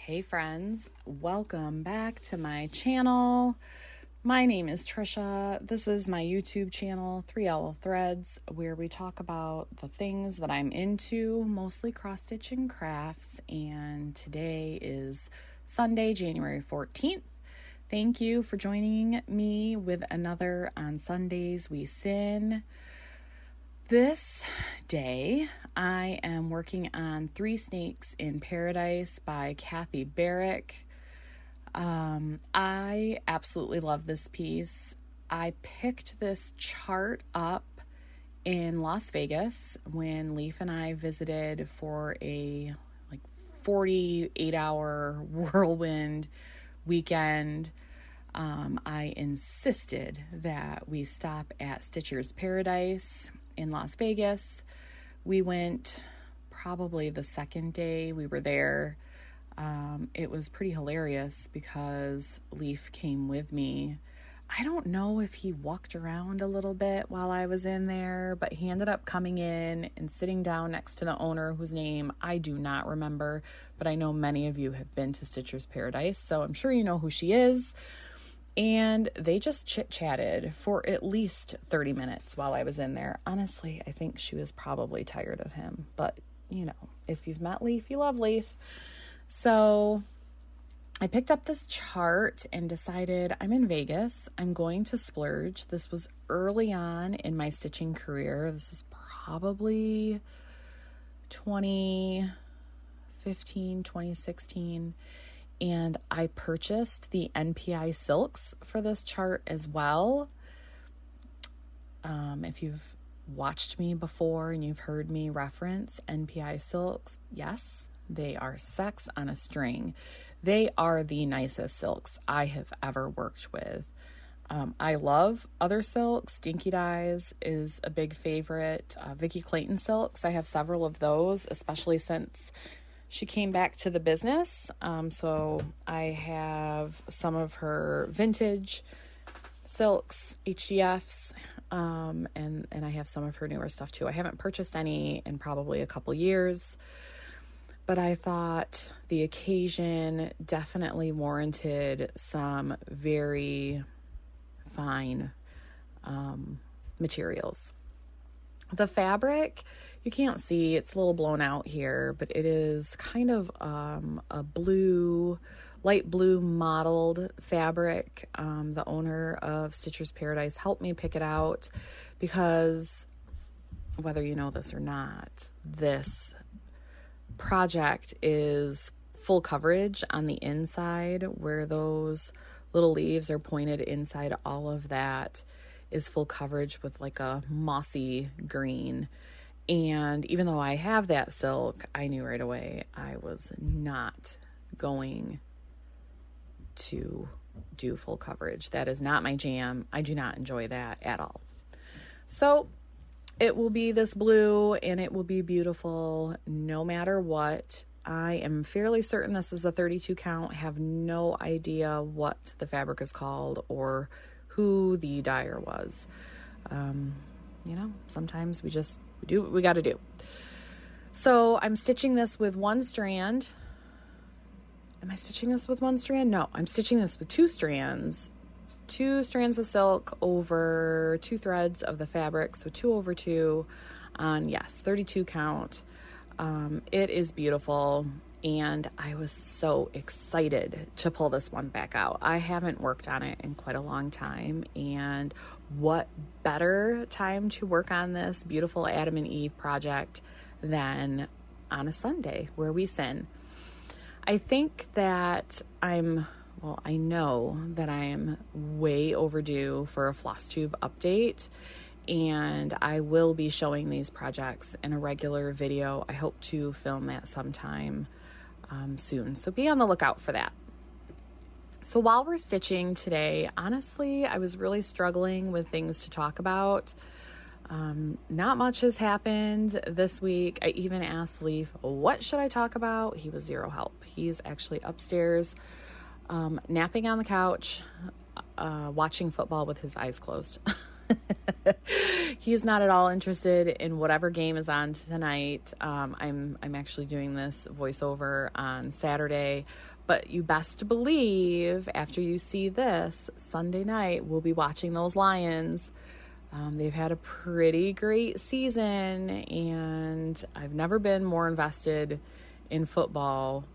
Hey friends, welcome back to my channel. My name is Trisha. This is my YouTube channel, 3L Threads, where we talk about the things that I'm into, mostly cross-stitching crafts, and today is Sunday, January 14th. Thank you for joining me with another On Sundays We Sin. This day, I am working on Three Snakes in Paradise by Barrick. I absolutely love this piece. I picked this chart up in Las Vegas when Leaf and I visited for a 48-hour whirlwind weekend. I insisted that we stop at Stitcher's Paradise in Las Vegas. We went probably the second day we were there. It was pretty hilarious because Leaf came with me. I don't know if he walked around a little bit while I was in there, but he ended up coming in and sitting down next to the owner, whose name I do not remember, but I know many of you have been to Stitcher's Paradise, so I'm sure you know who she is. And they just chit-chatted for at least 30 minutes while I was in there. Honestly, I think she was probably tired of him. But, you know, if you've met Leaf, you love Leaf. So I picked up this chart and decided I'm in Vegas. I'm going to splurge. This was early on in my stitching career. This was probably 2015, 2016. And I purchased the NPI silks for this chart as well. If you've watched me before and you've heard me reference NPI silks, yes, they are sex on a string. They are the nicest silks I have ever worked with. I love other silks. Dinky Dyes is a big favorite. Vicki Clayton silks, I have several of those, especially since she came back to the business. So I have some of her vintage silks, HDFs, and I have some of her newer stuff too. I haven't purchased any in probably a couple years, but I thought the occasion definitely warranted some very fine materials. The fabric, you can't see, it's a little blown out here, but it is kind of a blue, light blue mottled fabric. The owner of Stitcher's Paradise helped me pick it out because, whether you know this or not, this project is full coverage on the inside where those little leaves are pointed inside. All of that is full coverage with like a mossy green. And even though I have that silk, I knew right away I was not going to do full coverage. That is not my jam. I do not enjoy that at all. So it will be this blue and it will be beautiful no matter what. I am fairly certain this is a 32 count. I have no idea what the fabric is called or who the dyer was. Sometimes we do what we got to do. So I'm stitching this with one strand. Am I stitching this with one strand? No, I'm stitching this with two strands. 2 strands of silk over 2 threads of the fabric. So 2 over 2 on, 32 count. It is beautiful. And I was so excited to pull this one back out. I haven't worked on it in quite a long time. And what better time to work on this beautiful Adam and Eve project than on a Sunday where we sin. I think that I know that I am way overdue for a floss tube update. And I will be showing these projects in a regular video. I hope to film that sometime soon. So be on the lookout for that. So while we're stitching today, honestly, I was really struggling with things to talk about. Not much has happened this week. I even asked Leaf, what should I talk about? He was zero help. He's actually upstairs, napping on the couch, watching football with his eyes closed. He's not at all interested in whatever game is on tonight. I'm actually doing this voiceover on Saturday, But you best believe after you see this, Sunday night, we'll be watching those Lions. They've had a pretty great season, and I've never been more invested in football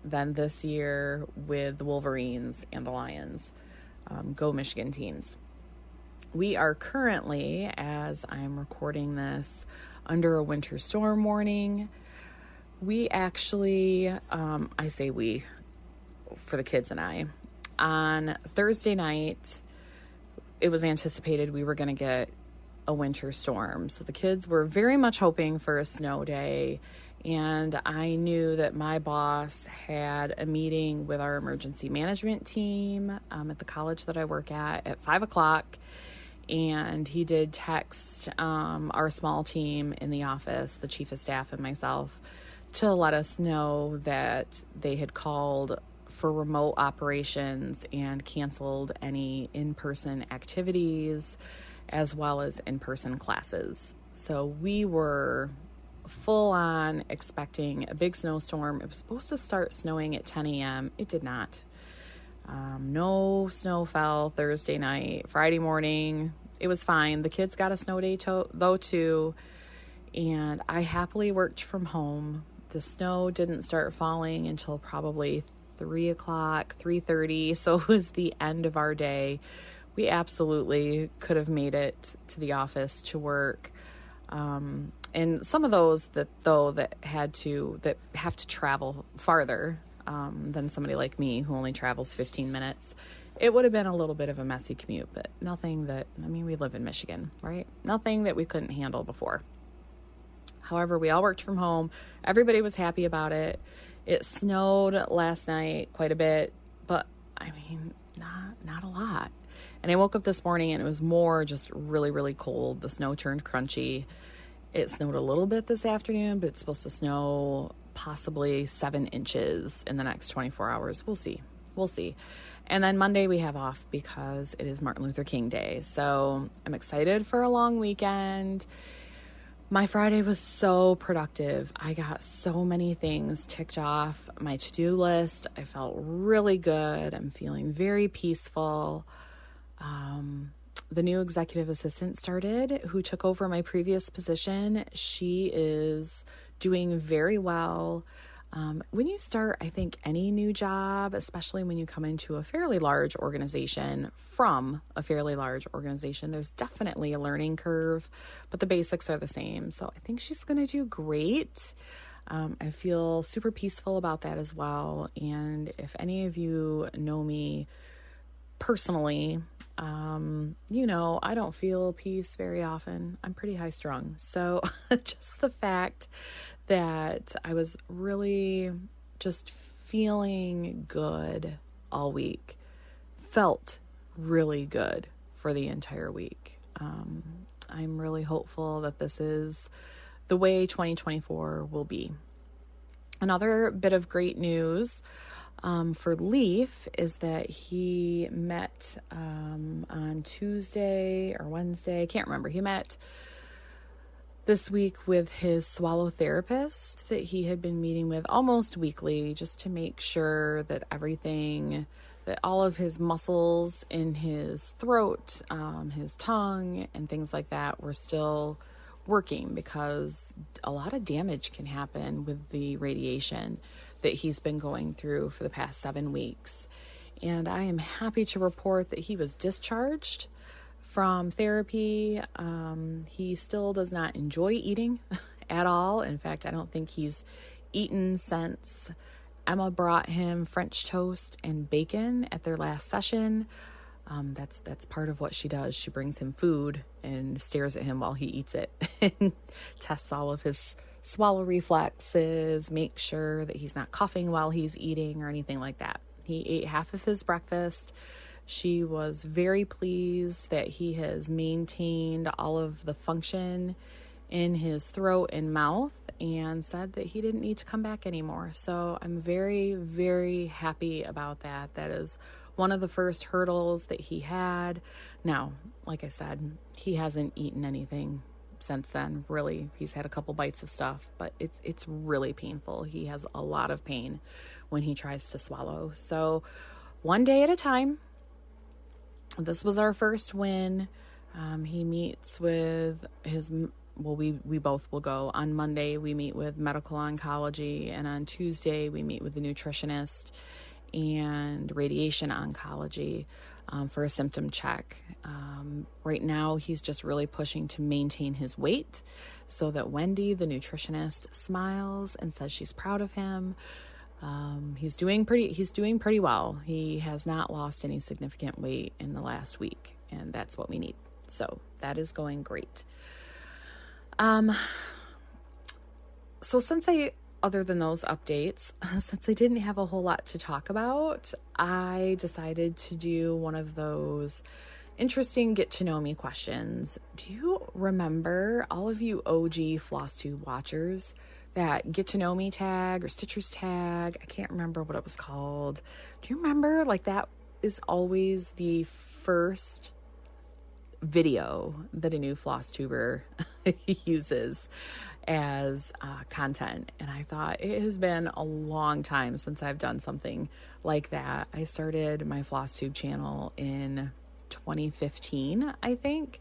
than this year with the Wolverines and the Lions. Go Michigan teams. We are currently, as I'm recording this, under a winter storm warning. We actually, I say we, for the kids and I, on Thursday night, it was anticipated we were going to get a winter storm. So the kids were very much hoping for a snow day. And I knew that my boss had a meeting with our emergency management team at the college that I work at 5 o'clock. And he did text our small team in the office, the chief of staff and myself, to let us know that they had called for remote operations and canceled any in-person activities as well as in-person classes. So we were full on expecting a big snowstorm. It was supposed to start snowing at 10 a.m. It did not. No snow fell Thursday night. Friday morning, it was fine. The kids got a snow day though too, and I happily worked from home. The snow didn't start falling until probably 3 o'clock, 3:30, so it was the end of our day. We absolutely could have made it to the office to work. And some of those that have to travel farther than somebody like me who only travels 15 minutes, it would have been a little bit of a messy commute, but nothing that, we live in Michigan, right? Nothing that we couldn't handle before. However, we all worked from home. Everybody was happy about it. It snowed last night quite a bit, but not a lot. And I woke up this morning and it was more just really, really cold. The snow turned crunchy. It snowed a little bit this afternoon, but it's supposed to snow possibly 7 inches in the next 24 hours. We'll see. And then Monday we have off because it is Martin Luther King Day. So I'm excited for a long weekend. My Friday was so productive. I got so many things ticked off my to-do list. I felt really good. I'm feeling very peaceful. The new executive assistant started, who took over my previous position. She is doing very well. When you start, I think, any new job, especially when you come into a fairly large organization, there's definitely a learning curve, but the basics are the same. So I think she's going to do great. I feel super peaceful about that as well. And if any of you know me personally, I don't feel peace very often. I'm pretty high strung. So just the fact that I was really just feeling good all week, felt really good for the entire week. I'm really hopeful that this is the way 2024 will be. Another bit of great news for Leaf is that he met on Tuesday or Wednesday. I can't remember. He met this week with his swallow therapist that he had been meeting with almost weekly, just to make sure that that all of his muscles in his throat, his tongue, and things like that were still working, because a lot of damage can happen with the radiation that he's been going through for the past 7 weeks. And I am happy to report that he was discharged from therapy. He still does not enjoy eating at all. In fact, I don't think he's eaten since Emma brought him French toast and bacon at their last session. That's part of what she does. She brings him food and stares at him while he eats it and tests all of his swallow reflexes, make sure that he's not coughing while he's eating or anything like that. He ate half of his breakfast. She was very pleased that he has maintained all of the function in his throat and mouth, and said that he didn't need to come back anymore. So I'm very, very happy about that. That is one of the first hurdles that he had. Now, like I said, he hasn't eaten anything since then. Really, he's had a couple bites of stuff, but it's really painful. He has a lot of pain when he tries to swallow. So one day at a time. This was our first win. He meets with his, well, we both will go. On Monday, we meet with medical oncology, and on Tuesday, we meet with the nutritionist and radiation oncology for a symptom check. Right now, he's just really pushing to maintain his weight so that Wendy, the nutritionist, smiles and says she's proud of him. He's doing pretty well. He has not lost any significant weight in the last week, and that's what we need. So that is going great. So other than those updates, since I didn't have a whole lot to talk about, I decided to do one of those interesting get to know me questions. Do you remember, all of you OG floss tube watchers, that get to know me tag or Stitchers tag? I can't remember what it was called. Do you remember? Like, that is always the first video that a new floss tuber uses as content. And I thought, it has been a long time since I've done something like that. I started my floss tube channel in 2015, I think.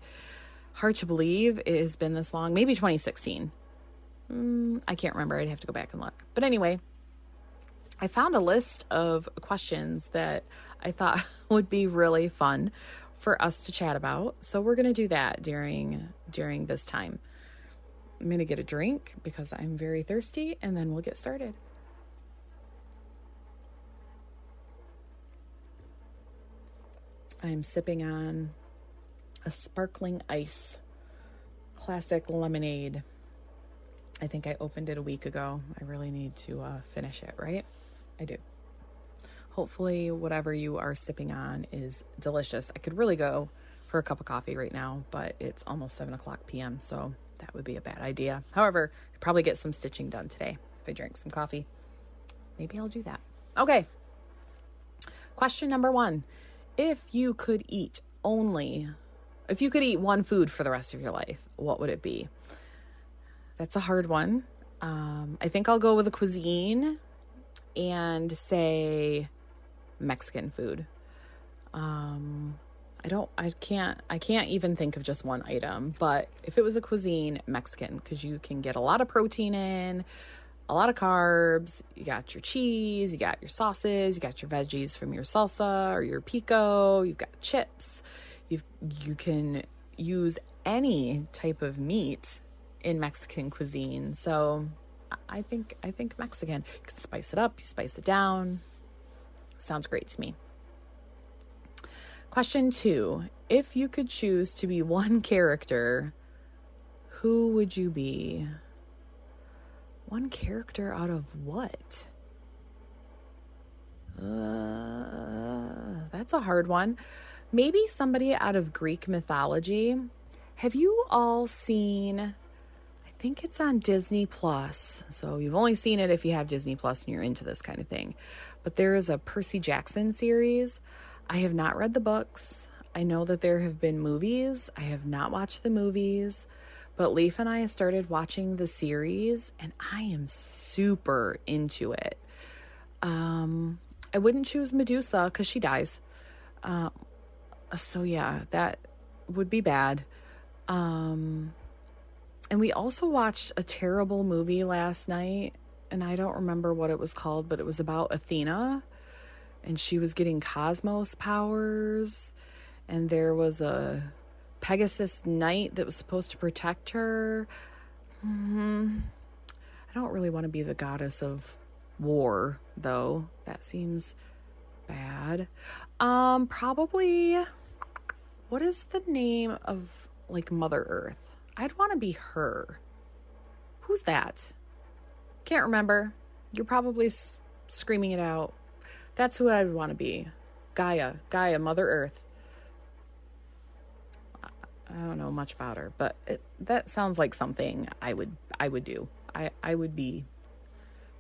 Hard to believe it has been this long. Maybe 2016. I can't remember. I'd have to go back and look. But anyway, I found a list of questions that I thought would be really fun for us to chat about. So we're going to do that during this time. I'm going to get a drink because I'm very thirsty, and then we'll get started. I'm sipping on a sparkling ice classic lemonade. I think I opened it a week ago. I really need to finish it, right? I do. Hopefully whatever you are sipping on is delicious. I could really go for a cup of coffee right now, but it's almost 7:00 p.m., so that would be a bad idea. However, I'd probably get some stitching done today if I drink some coffee. Maybe I'll do that. Okay. Question number 1. If you could eat one food for the rest of your life, what would it be? That's a hard one. I think I'll go with a cuisine and say Mexican food. I can't even think of just one item, but if it was a cuisine, Mexican, because you can get a lot of protein in, a lot of carbs. You got your cheese, you got your sauces, you got your veggies from your salsa or your pico, you've got chips. You can use any type of meat in Mexican cuisine. So I think Mexican. You can spice it up, you spice it down. Sounds great to me. Question 2. If you could choose to be one character, who would you be? One character out of what? That's a hard one. Maybe somebody out of Greek mythology. Have you all seen, I think it's on Disney Plus. So you've only seen it if you have Disney Plus and you're into this kind of thing. But there is a Percy Jackson series. I have not read the books. I know that there have been movies. I have not watched the movies. But Leif and I started watching the series, and I am super into it. I wouldn't choose Medusa because she dies. So yeah, that would be bad. And we also watched a terrible movie last night, and I don't remember what it was called, but it was about Athena, and she was getting cosmos powers, and there was a Pegasus Knight that was supposed to protect her. I don't really want to be the goddess of war, though. That seems bad. Probably, what is the name of, like, Mother Earth? I'd want to be her. Who's that? Can't remember. You're probably screaming it out. That's who I would want to be. Gaia, Mother Earth. I don't know much about her, but that sounds like something I would do. I would be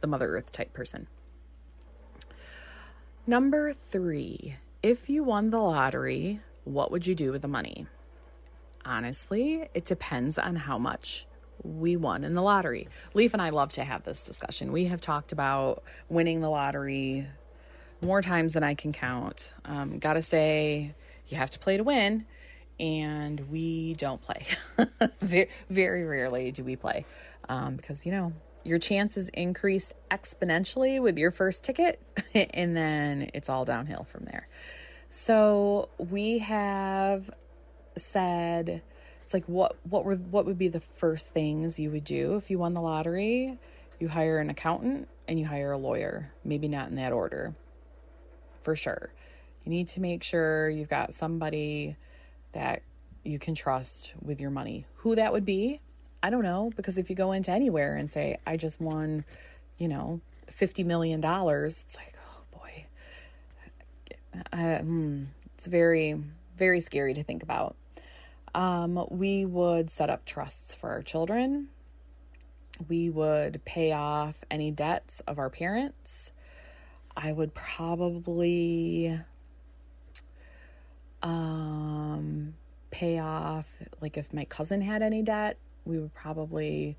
the Mother Earth type person. Number 3, if you won the lottery, what would you do with the money? honestly, it depends on how much we won in the lottery. Leaf and I love to have this discussion. We have talked about winning the lottery more times than I can count. Gotta say, you have to play to win, and we don't play. Very, very rarely do we play, because, your chances increased exponentially with your first ticket, and then it's all downhill from there. So we have said, it's like, what would be the first things you would do if you won the lottery? You hire an accountant and you hire a lawyer. Maybe not in that order. For sure. You need to make sure you've got somebody that you can trust with your money. Who that would be, I don't know, because if you go into anywhere and say, I just won, $50 million, it's like, oh boy, it's very, very scary to think about. We would set up trusts for our children. We would pay off any debts of our parents. I would probably pay off, like if my cousin had any debt, we would probably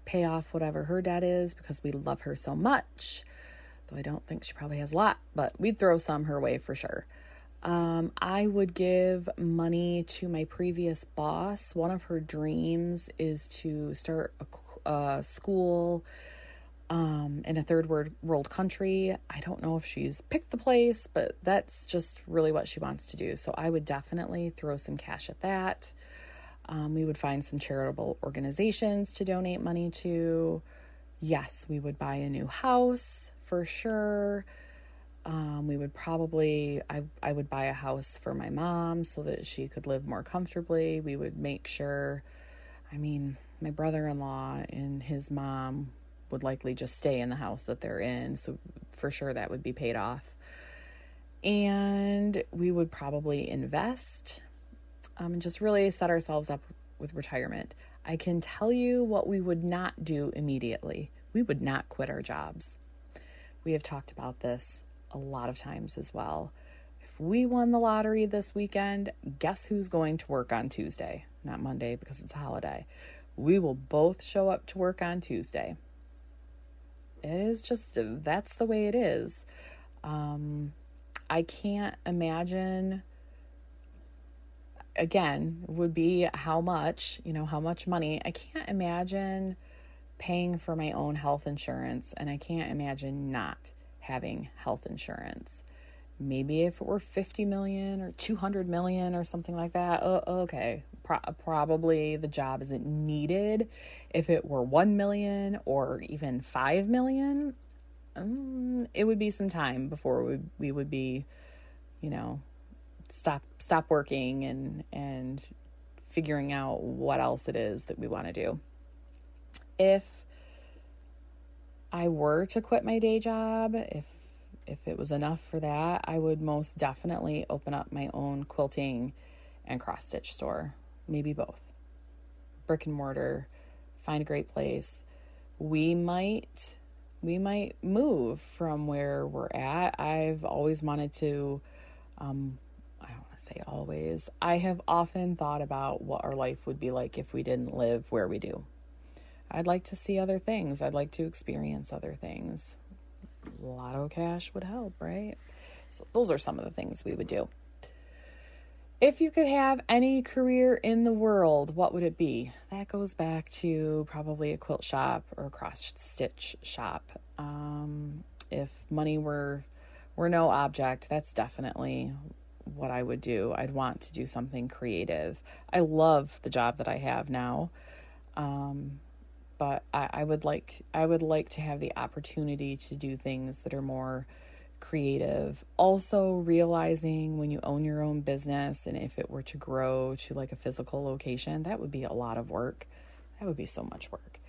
pay off whatever her debt is because we love her so much. Though I don't think she probably has a lot, but we'd throw some her way for sure. I would give money to my previous boss. One of her dreams is to start a school in a third world country. I don't know if she's picked the place, but that's just really what she wants to do. So I would definitely throw some cash at that. We would find some charitable organizations to donate money to. Yes, we would buy a new house for sure. We would probably, I would buy a house for my mom so that she could live more comfortably. We would make sure, my brother-in-law and his mom would likely just stay in the house that they're in. So for sure that would be paid off. And we would probably invest, and just really set ourselves up with retirement. I can tell you what we would not do immediately. We would not quit our jobs. We have talked about this a lot of times as well. If we won the lottery this weekend, guess who's going to work on Tuesday? Not Monday because it's a holiday. We will both show up to work on Tuesday. It is just, that's the way it is. I can't imagine, again, would be how much money. I can't imagine paying for my own health insurance, and I can't imagine not having health insurance. Maybe if it were 50 million or 200 million or something like that, okay, probably the job isn't needed. If it were 1 million or even 5 million, it would be some time before we would be, stop working and figuring out what else it is that we want to do. If I were to quit my day job, if it was enough for that, I would most definitely open up my own quilting and cross stitch store. Maybe both. Brick and mortar, find a great place. We might move from where we're at. I've always wanted to, I don't want to say always. I have often thought about what our life would be like if we didn't live where we do. I'd like to see other things. I'd like to experience other things. Lotto cash would help, right? So those are some of the things we would do. If you could have any career in the world, what would it be? That goes back to probably a quilt shop or a cross stitch shop. If money were no object, that's definitely what I would do. I'd want to do something creative. I love the job that I have now. But I would like to have the opportunity to do things that are more creative. Also realizing when you own your own business, and if it were to grow to like a physical location, that would be a lot of work. That would be so much work.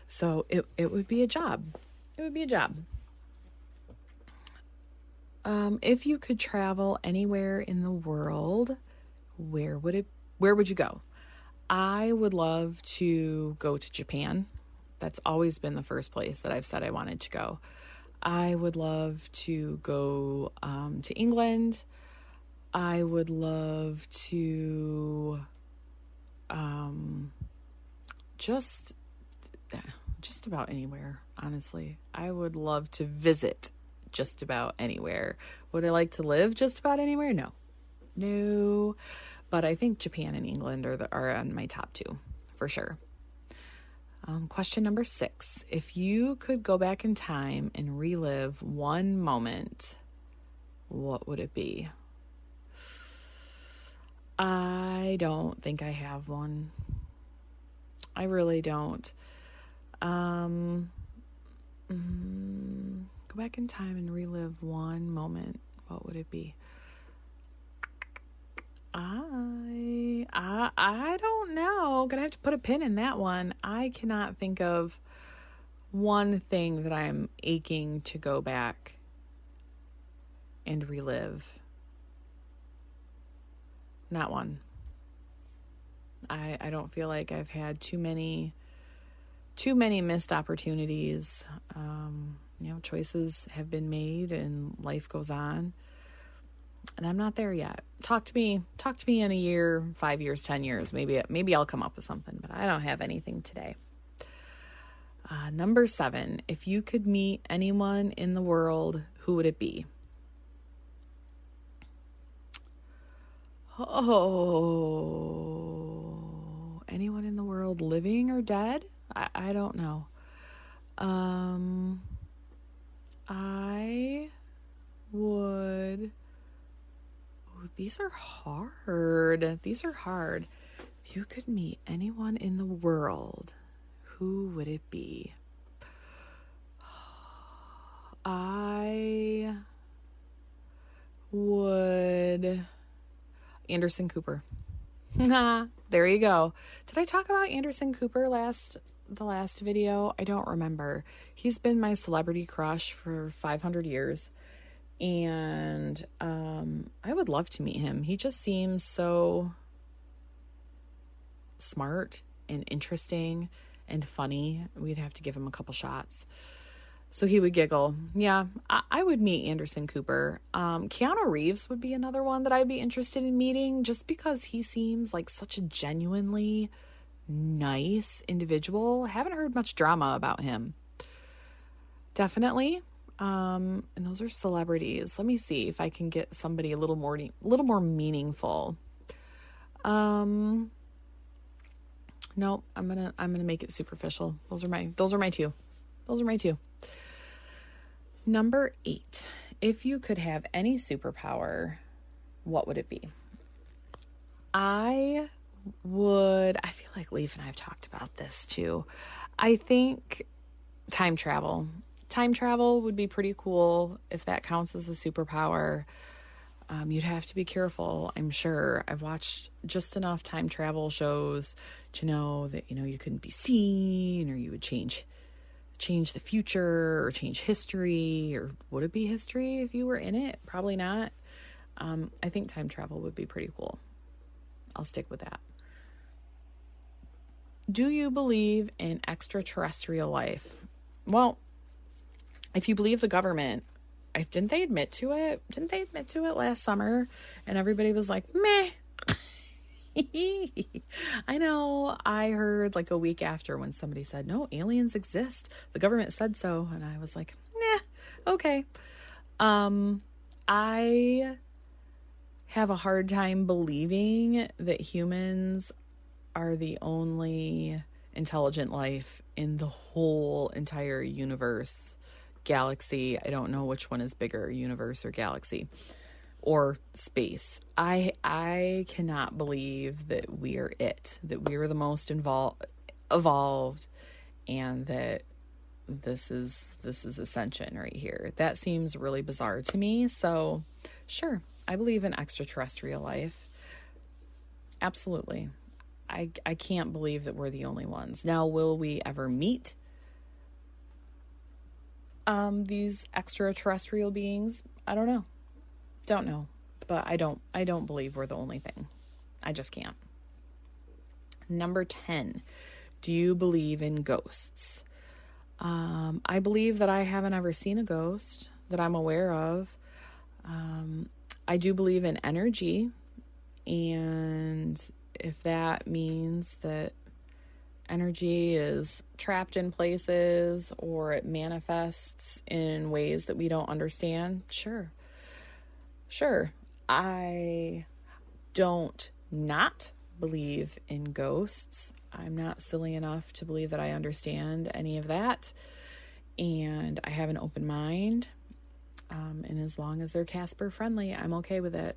So it would be a job. It would be a job. If you could travel anywhere in the world, where would you go? I would love to go to Japan. That's always been the first place that I've said I wanted to go. I would love to go to England. I would love to just about anywhere, honestly. I would love to visit just about anywhere. Would I like to live just about anywhere? No. But I think Japan and England are on my top two for sure. Question number 6. If you could go back in time and relive one moment, what would it be? I don't think I have one. I really don't. Go back in time and relive one moment. What would it be? I don't know. Gonna have to put a pin in that one. I cannot think of one thing that I'm aching to go back and relive. Not one. I don't feel like I've had too many missed opportunities. Choices have been made and life goes on. And I'm not there yet. Talk to me in a year, 5 years, 10 years. Maybe I'll come up with something, but I don't have anything today. Number 7, if you could meet anyone in the world, who would it be? Oh, anyone in the world, living or dead? I don't know. I would... Oh, these are hard. If you could meet anyone in the world, who would it be? I would... Anderson Cooper. There you go. Did I talk about Anderson Cooper the last video? I don't remember. He's been my celebrity crush for 500 years. And I would love to meet him. He just seems so smart and interesting and funny. We'd have to give him a couple shots so he would giggle. Yeah, I would meet Anderson Cooper. Keanu Reeves would be another one that I'd be interested in meeting, just because he seems like such a genuinely nice individual. Haven't heard much drama about him. Definitely. And those are celebrities. Let me see if I can get somebody a little more meaningful. No, I'm gonna make it superficial. Those are my two. Number 8. If you could have any superpower, what would it be? I feel like Leaf and I have talked about this too. I think time travel. Time travel would be pretty cool if that counts as a superpower. You'd have to be careful, I'm sure. I've watched just enough time travel shows to know that, you couldn't be seen, or you would change the future or change history, or would it be history if you were in it? Probably not. I think time travel would be pretty cool. I'll stick with that. Do you believe in extraterrestrial life? Well, if you believe the government, didn't they admit to it? Didn't they admit to it last summer? And everybody was like, meh. I know. I heard like a week after when somebody said, no, aliens exist. The government said so. And I was like, nah, okay. I have a hard time believing that humans are the only intelligent life in the whole entire universe. Galaxy. I don't know which one is bigger, universe or galaxy or space. I cannot believe that we are that we are the most evolved, and that this is ascension right here. That seems really bizarre to me. So sure, I believe in extraterrestrial life. Absolutely. I can't believe that we're the only ones. Now, will we ever meet these extraterrestrial beings? I don't know. But I don't believe we're the only thing. I just can't. Number 10. Do you believe in ghosts? I believe that I haven't ever seen a ghost that I'm aware of. I do believe in energy, and if that means that energy is trapped in places or it manifests in ways that we don't understand, sure. I don't not believe in ghosts. I'm not silly enough to believe that I understand any of that. And I have an open mind. And as long as they're Casper friendly, I'm okay with it.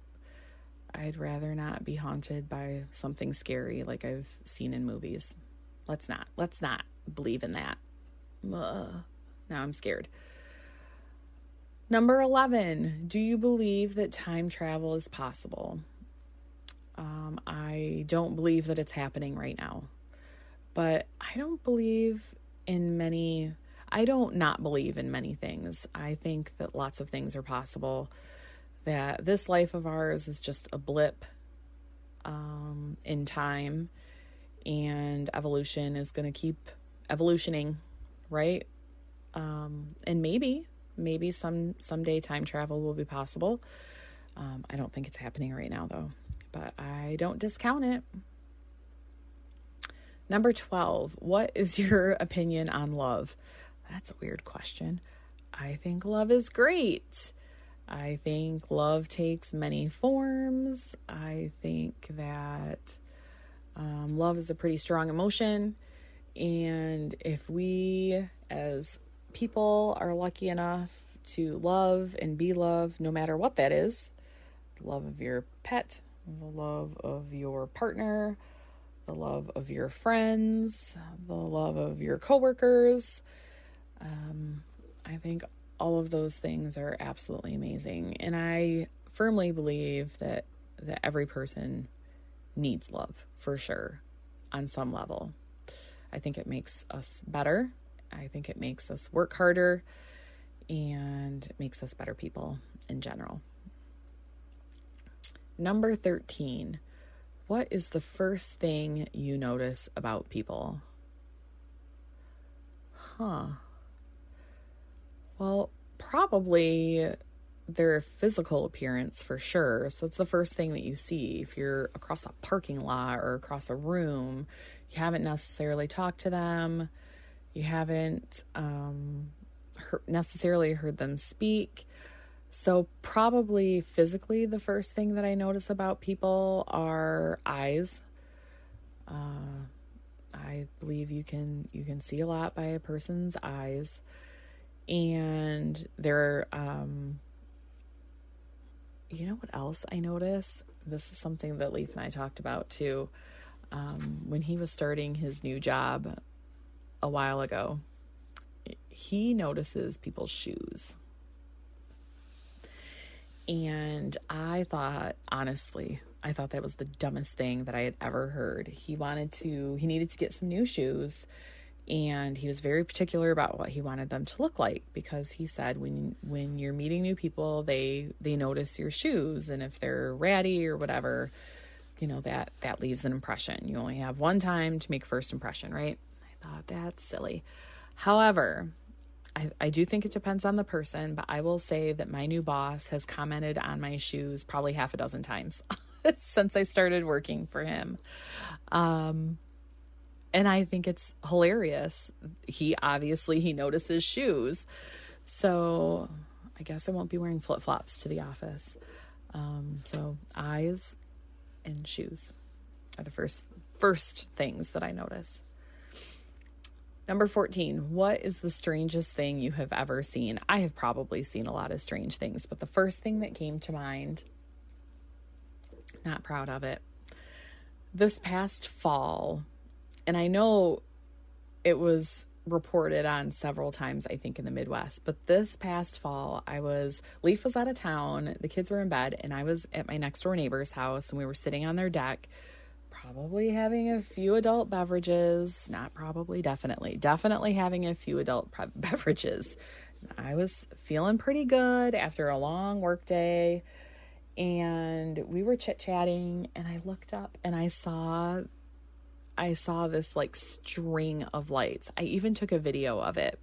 I'd rather not be haunted by something scary like I've seen in movies. Let's not believe in that. Now I'm scared. Number 11, do you believe that time travel is possible? I don't believe that it's happening right now, but I don't not believe in many things. I think that lots of things are possible, that this life of ours is just a blip in time, and evolution is going to keep evolutioning, right? And maybe someday time travel will be possible. I don't think it's happening right now, though, but I don't discount it. Number 12, what is your opinion on love? That's a weird question. I think love is great. I think love takes many forms. I think that love is a pretty strong emotion. And if we as people are lucky enough to love and be loved, no matter what that is, the love of your pet, the love of your partner, the love of your friends, the love of your coworkers, I think all of those things are absolutely amazing. And I firmly believe that every person needs love, for sure, on some level. I think it makes us better. I think it makes us work harder, and it makes us better people in general. Number 13, what is the first thing you notice about people? Well, probably their physical appearance, for sure. So it's the first thing that you see. If you're across a parking lot or across a room, you haven't necessarily talked to them. You haven't necessarily heard them speak. So probably physically, the first thing that I notice about people are eyes. I believe you can see a lot by a person's eyes. And there, you know what else I notice? This is something that Leaf and I talked about too. When he was starting his new job a while ago, he notices people's shoes. And I thought that was the dumbest thing that I had ever heard. He needed to get some new shoes, and he was very particular about what he wanted them to look like, because he said when you're meeting new people, they notice your shoes, and if they're ratty or whatever, that leaves an impression. You only have one time to make a first impression, right? I thought that's silly. However, I do think it depends on the person, but I will say that my new boss has commented on my shoes probably half a dozen times since I started working for him. And I think it's hilarious. He notices shoes. So I guess I won't be wearing flip-flops to the office. So eyes and shoes are the first things that I notice. Number 14, what is the strangest thing you have ever seen? I have probably seen a lot of strange things, but the first thing that came to mind, not proud of it, this past fall, and I know it was reported on several times, I think, in the Midwest, but this past fall, Leaf was out of town, the kids were in bed, and I was at my next door neighbor's house, and we were sitting on their deck, probably having a few adult beverages, definitely having a few adult beverages. I was feeling pretty good after a long work day, and we were chit-chatting, and I looked up and I saw this like string of lights. I even took a video of it.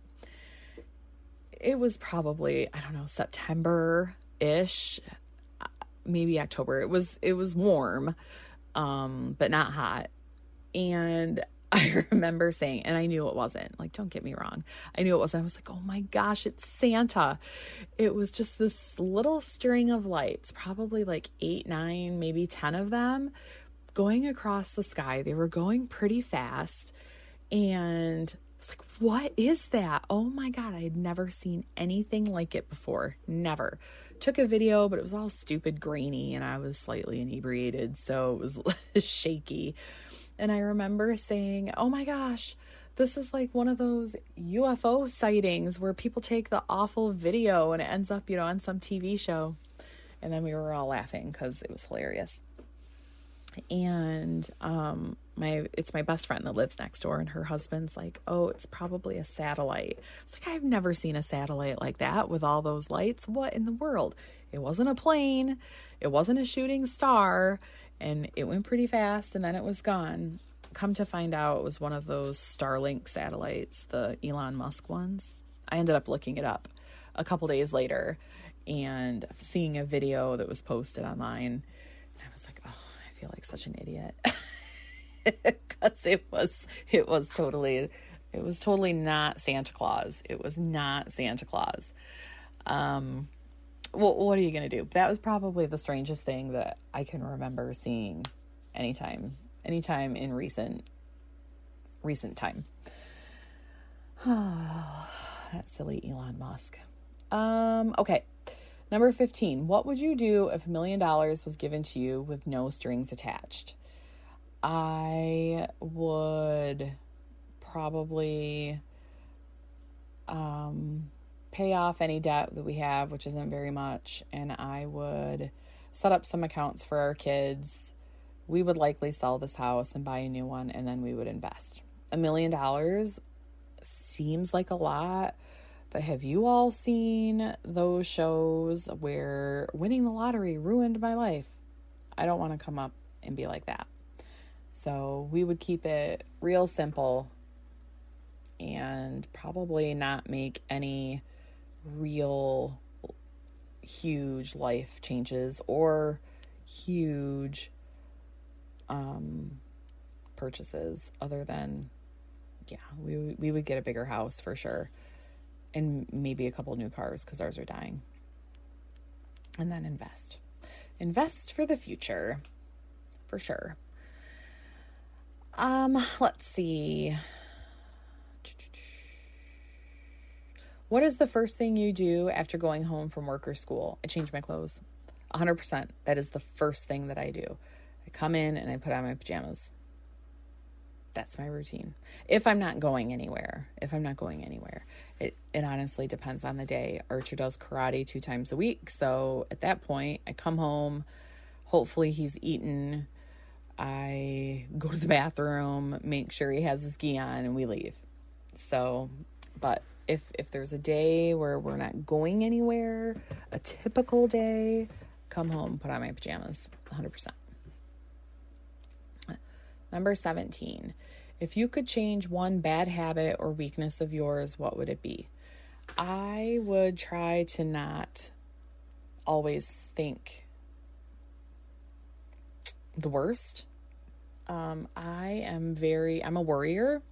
It was probably, I don't know, September-ish, maybe October. It was warm. but not hot. And I remember saying, and I knew it wasn't, like, don't get me wrong, I knew it wasn't. I was like, oh my gosh, it's Santa. It was just this little string of lights, probably like 8, 9, maybe 10 of them going across the sky. They were going pretty fast. And I was like, what is that? Oh my God, I had never seen anything like it before. Never. Took a video, but it was all stupid grainy, and I was slightly inebriated, so it was shaky. And I remember saying, oh my gosh, this is like one of those UFO sightings where people take the awful video and it ends up, on some TV show. And then we were all laughing because it was hilarious. And it's my best friend that lives next door, and her husband's like, oh, it's probably a satellite. It's like, I've never seen a satellite like that with all those lights. What in the world? It wasn't a plane. It wasn't a shooting star. And it went pretty fast, and then it was gone. Come to find out, it was one of those Starlink satellites, the Elon Musk ones. I ended up looking it up a couple days later and seeing a video that was posted online. And I was like, oh, I feel like such an idiot. Because it was totally not Santa Claus. It was not Santa Claus. Well, what are you going to do? That was probably the strangest thing that I can remember seeing anytime in recent time. That silly Elon Musk. Okay. Number 15. What would you do if $1 million was given to you with no strings attached? I would probably, pay off any debt that we have, which isn't very much, and I would set up some accounts for our kids. We would likely sell this house and buy a new one, and then we would invest. $1 million seems like a lot, but have you all seen those shows where winning the lottery ruined my life? I don't want to come up and be like that. So we would keep it real simple and probably not make any real huge life changes or huge purchases, other than we would get a bigger house for sure, and maybe a couple new cars because ours are dying, and then invest for the future for sure. Let's see. What is the first thing you do after going home from work or school? I change my clothes. 100%. That is the first thing that I do. I come in and I put on my pajamas. That's my routine. If I'm not going anywhere. It honestly depends on the day. Archer does karate 2 times a week. So at that point, I come home. Hopefully he's eaten. I go to the bathroom, make sure he has his gi on, and we leave. So, but if there's a day where we're not going anywhere, a typical day, come home, put on my pajamas, 100%. Number 17, if you could change one bad habit or weakness of yours, what would it be? I would try to not always think the worst. I'm a worrier,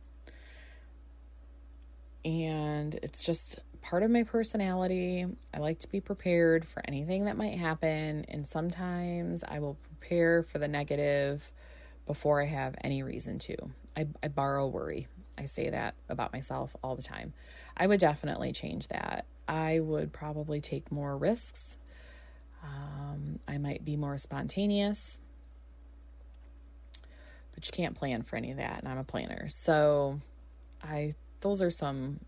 and it's just part of my personality. I like to be prepared for anything that might happen, and sometimes I will prepare for the negative before I have any reason to. I borrow worry. I say that about myself all the time. I would definitely change that. I would probably take more risks. I might be more spontaneous. But you can't plan for any of that, and I'm a planner. So those are some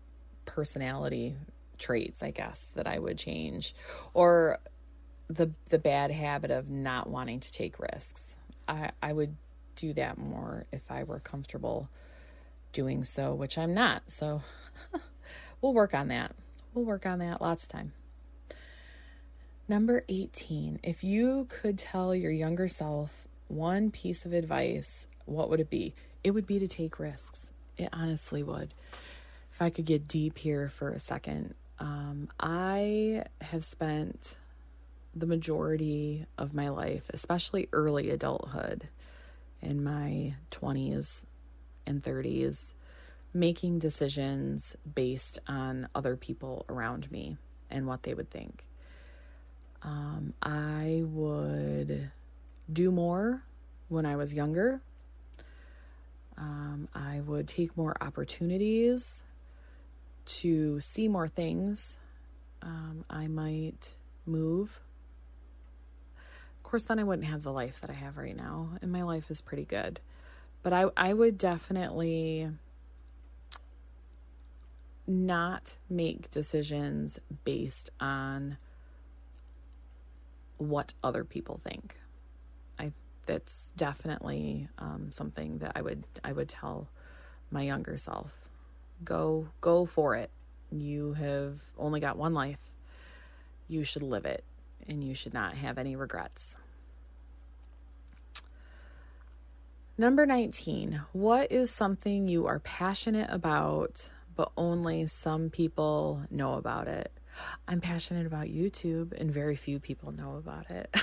personality traits, I guess, that I would change. Or the bad habit of not wanting to take risks. I would do that more if I were comfortable doing so, which I'm not. So we'll work on that. Lots of time. Number 18, if you could tell your younger self one piece of advice, what would it be? It would be to take risks. It honestly would. If I could get deep here for a second, I have spent the majority of my life, especially early adulthood, in my 20s and 30s, making decisions based on other people around me and what they would think. I would do more when I was younger. I would take more opportunities to see more things. I might move. Of course, then I wouldn't have the life that I have right now, and my life is pretty good. But I would definitely not make decisions based on what other people think. That's definitely something that I would tell my younger self. Go for it. You have only got one life. You should live it, and you should not have any regrets. Number 19, what is something you are passionate about, but only some people know about it? I'm passionate about YouTube, and very few people know about it.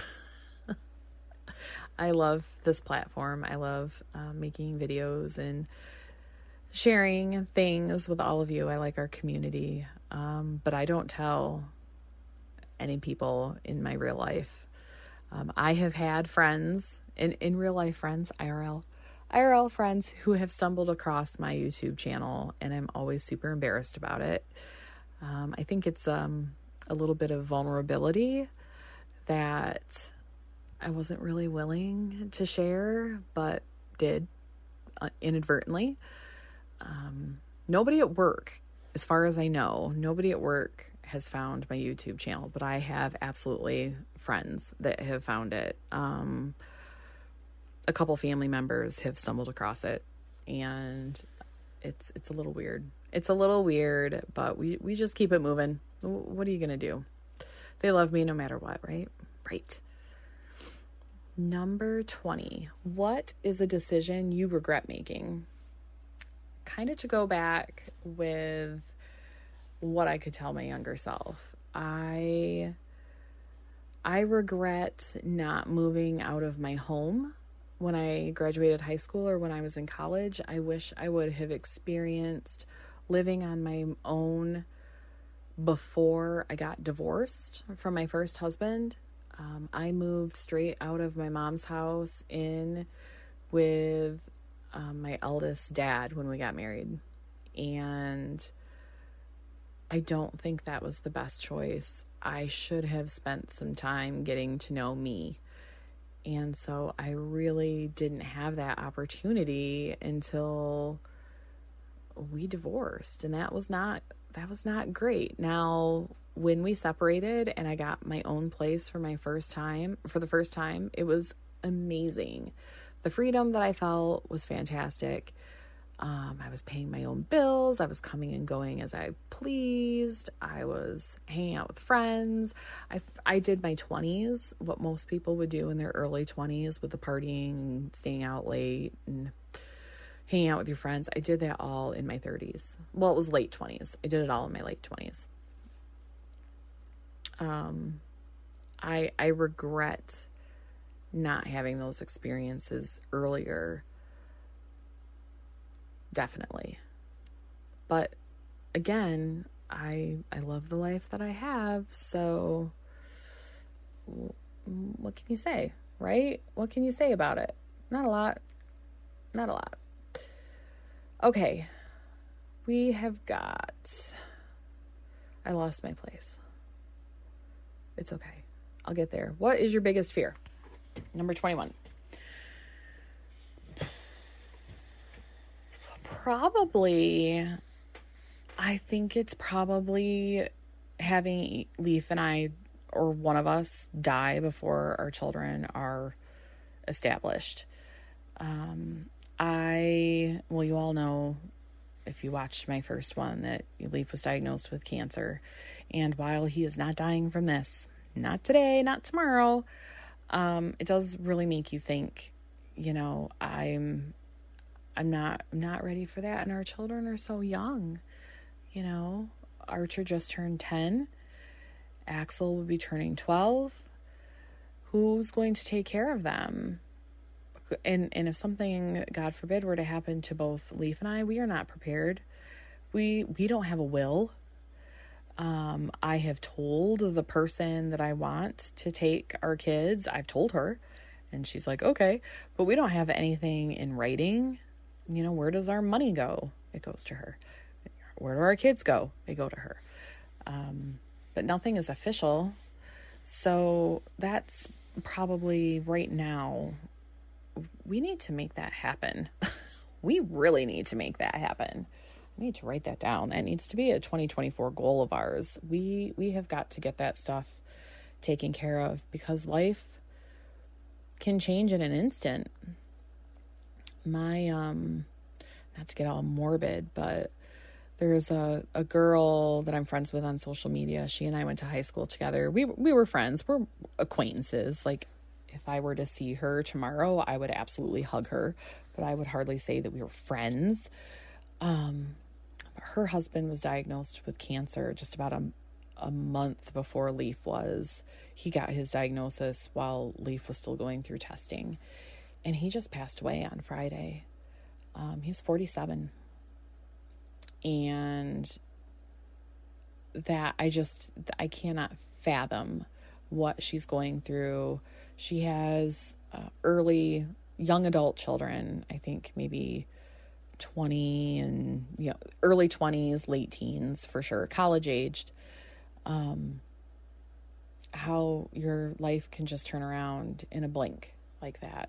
I love this platform. I love making videos and sharing things with all of you. I like our community, but I don't tell any people in my real life. I have had friends, in real life friends, IRL friends who have stumbled across my YouTube channel, and I'm always super embarrassed about it. I think it's a little bit of vulnerability that I wasn't really willing to share, but did inadvertently. Nobody at work, as far as I know, nobody at work has found my YouTube channel, but I have absolutely friends that have found it. A couple family members have stumbled across it, and it's a little weird. It's a little weird, but we just keep it moving. What are you going to do? They love me no matter what, right? Right. Number 20, what is a decision you regret making? Kind of to go back with what I could tell my younger self. I regret not moving out of my home when I graduated high school or when I was in college. I wish I would have experienced living on my own before I got divorced from my first husband. I moved straight out of my mom's house in with my eldest dad when we got married. And I don't think that was the best choice. I should have spent some time getting to know me. And so I really didn't have that opportunity until we divorced. And that was not great. Now, when we separated and I got my own place for the first time, it was amazing. The freedom that I felt was fantastic. I was paying my own bills. I was coming and going as I pleased. I was hanging out with friends. I did my 20s, what most people would do in their early 20s with the partying and staying out late and hanging out with your friends. I did that all in my 30s. Well, it was late 20s. I did it all in my late 20s. I regret not having those experiences earlier. Definitely. But again, I love the life that I have. So what can you say, right? What can you say about it? Not a lot. Okay. We have got, I lost my place. It's okay. I'll get there. What is your biggest fear? Number 21. I think it's probably having Leaf and I, or one of us, die before our children are established. You all know, if you watched my first one, that Leaf was diagnosed with cancer. And while he is not dying from this, not today, not tomorrow, it does really make you think, I'm not ready for that. And our children are so young. Archer just turned 10. Axel will be turning 12. Who's going to take care of them? And if something, God forbid, were to happen to both Leaf and I, we are not prepared. We don't have a will. I have told the person that I want to take our kids, I've told her, and she's like, okay, but we don't have anything in writing. Where does our money go? It goes to her. Where do our kids go? They go to her. But nothing is official. So that's probably right now, we need to make that happen. We really need to make that happen. I need to write that down. That needs to be a 2024 goal of ours. We have got to get that stuff taken care of, because life can change in an instant. Not to get all morbid, but there's a girl that I'm friends with on social media. She and I went to high school together. We were friends. We're acquaintances. Like, if I were to see her tomorrow, I would absolutely hug her, but I would hardly say that we were friends. Her husband was diagnosed with cancer just about a month before Leaf was. He got his diagnosis while Leaf was still going through testing, and he just passed away on Friday. He's 47. And that I cannot fathom what she's going through. She has young adult children, I think maybe 20 and, early 20s, late teens for sure, college aged. How your life can just turn around in a blink like that.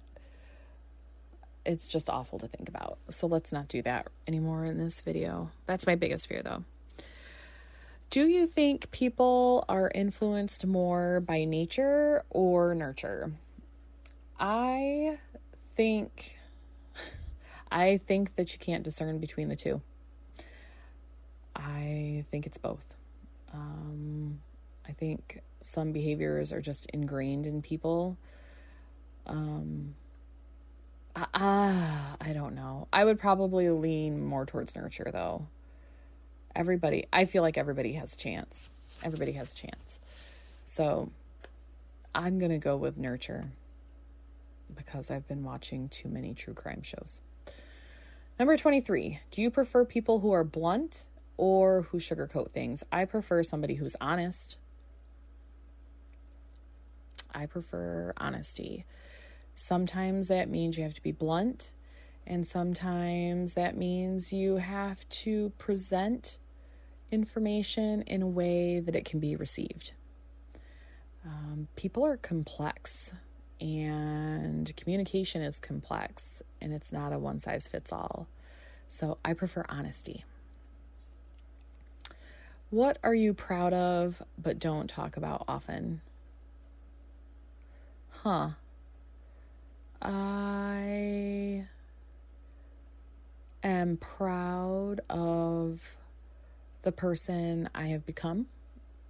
It's just awful to think about. So let's not do that anymore in this video. That's my biggest fear, though. Do you think people are influenced more by nature or nurture? I think that you can't discern between the two. I think it's both. I think some behaviors are just ingrained in people. I don't know. I would probably lean more towards nurture, though. I feel like everybody has a chance. Everybody has a chance. So I'm going to go with nurture because I've been watching too many true crime shows. Number 23. Do you prefer people who are blunt or who sugarcoat things? I prefer somebody who's honest. I prefer honesty. Sometimes that means you have to be blunt, and sometimes that means you have to present information in a way that it can be received. People are complex, and communication is complex, and it's not a one-size-fits-all. So I prefer honesty. What are you proud of but don't talk about often? I am proud of the person I have become,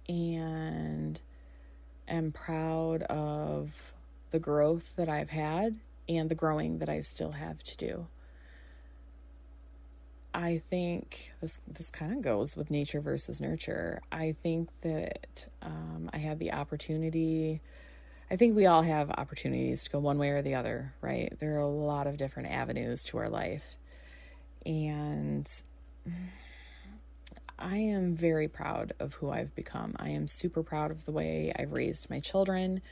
and am proud of the growth that I've had and the growing that I still have to do. I think this kind of goes with nature versus nurture. I think that I had the opportunity. I think we all have opportunities to go one way or the other, right? There are a lot of different avenues to our life. And I am very proud of who I've become. I am super proud of the way I've raised my children.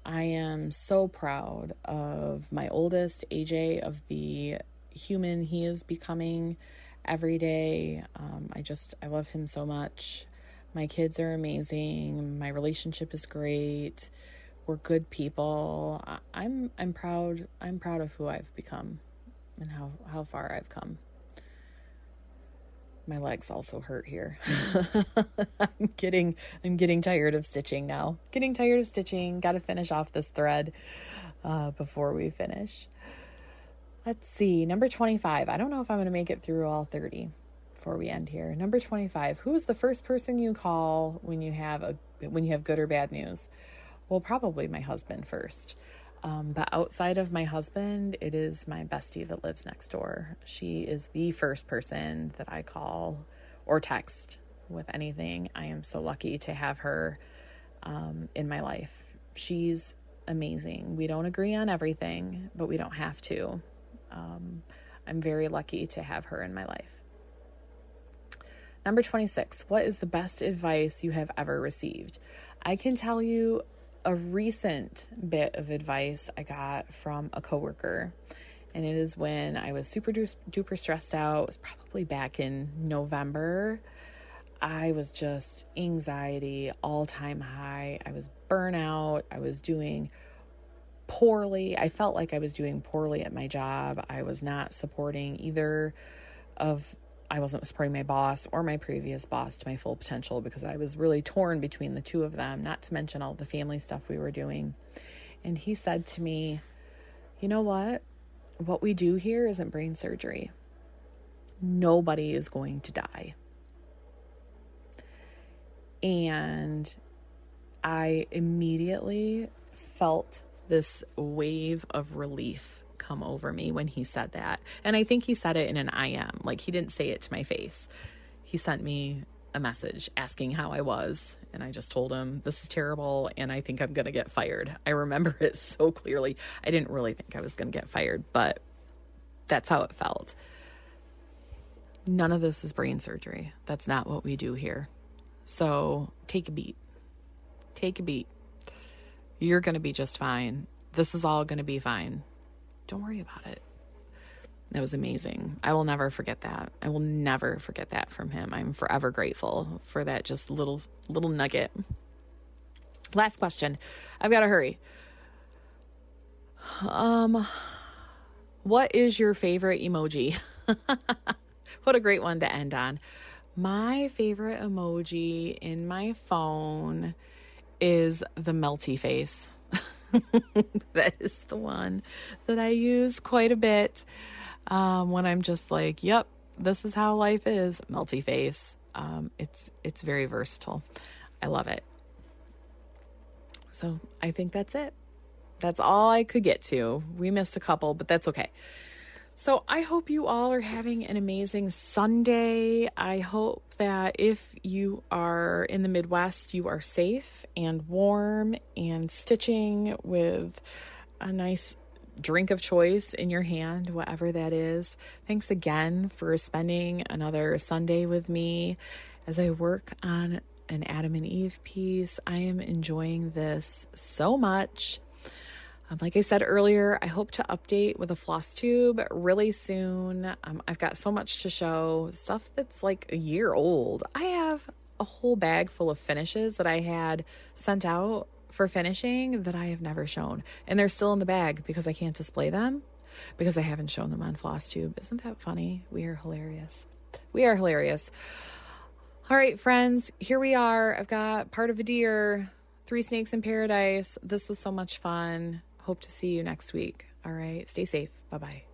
I am so proud of my oldest, AJ, of the human he is becoming every day. I love him so much. My kids are amazing. My relationship is great. We're good people. I'm proud of who I've become and how far I've come. My legs also hurt here. I'm getting tired of stitching now. Got to finish off this thread before we finish. Let's see. Number 25. I don't know if I'm going to make it through all 30 before we end here. Number 25. Who is the first person you call when you have good or bad news? Well, probably my husband first. But outside of my husband, it is my bestie that lives next door. She is the first person that I call or text with anything. I am so lucky to have her in my life. She's amazing. We don't agree on everything, but we don't have to. I'm very lucky to have her in my life. Number 26, what is the best advice you have ever received? I can tell you a recent bit of advice I got from a coworker, and it is when I was super duper stressed out. It was probably back in November. I was just anxiety, all-time high. I was burnout. I was doing poorly. I felt like I was doing poorly at my job. I was not supporting I wasn't supporting my boss or my previous boss to my full potential because I was really torn between the two of them, not to mention all the family stuff we were doing. And he said to me, you know what? What we do here isn't brain surgery. Nobody is going to die. And I immediately felt this wave of relief come over me when he said that. And I think he said it in an IM. Like, he didn't say it to my face. He sent me a message asking how I was. And I just told him, this is terrible. And I think I'm going to get fired. I remember it so clearly. I didn't really think I was going to get fired, but that's how it felt. None of this is brain surgery. That's not what we do here. So take a beat. Take a beat. You're going to be just fine. This is all going to be fine. Don't worry about it. That was amazing. I will never forget that. I will never forget that from him. I'm forever grateful for that just little nugget. Last question. I've got to hurry. What is your favorite emoji? What a great one to end on. My favorite emoji in my phone is the melty face. That is the one that I use quite a bit when I'm just like, yep, this is how life is. Melty face. It's very versatile. I love it. So I think that's it. That's all I could get to. We missed a couple, but that's okay. So I hope you all are having an amazing Sunday. I hope that if you are in the Midwest, you are safe and warm and stitching with a nice drink of choice in your hand, whatever that is. Thanks again for spending another Sunday with me as I work on an Adam and Eve piece. I am enjoying this so much. Like I said earlier, I hope to update with a floss tube really soon. I've got so much to show, stuff that's like a year old. I have a whole bag full of finishes that I had sent out for finishing that I have never shown. And they're still in the bag because I can't display them because I haven't shown them on floss tube. Isn't that funny? We are hilarious. We are hilarious. All right, friends, here we are. I've got part of a deer, 3 snakes in paradise. This was so much fun. Hope to see you next week. All right. Stay safe. Bye-bye.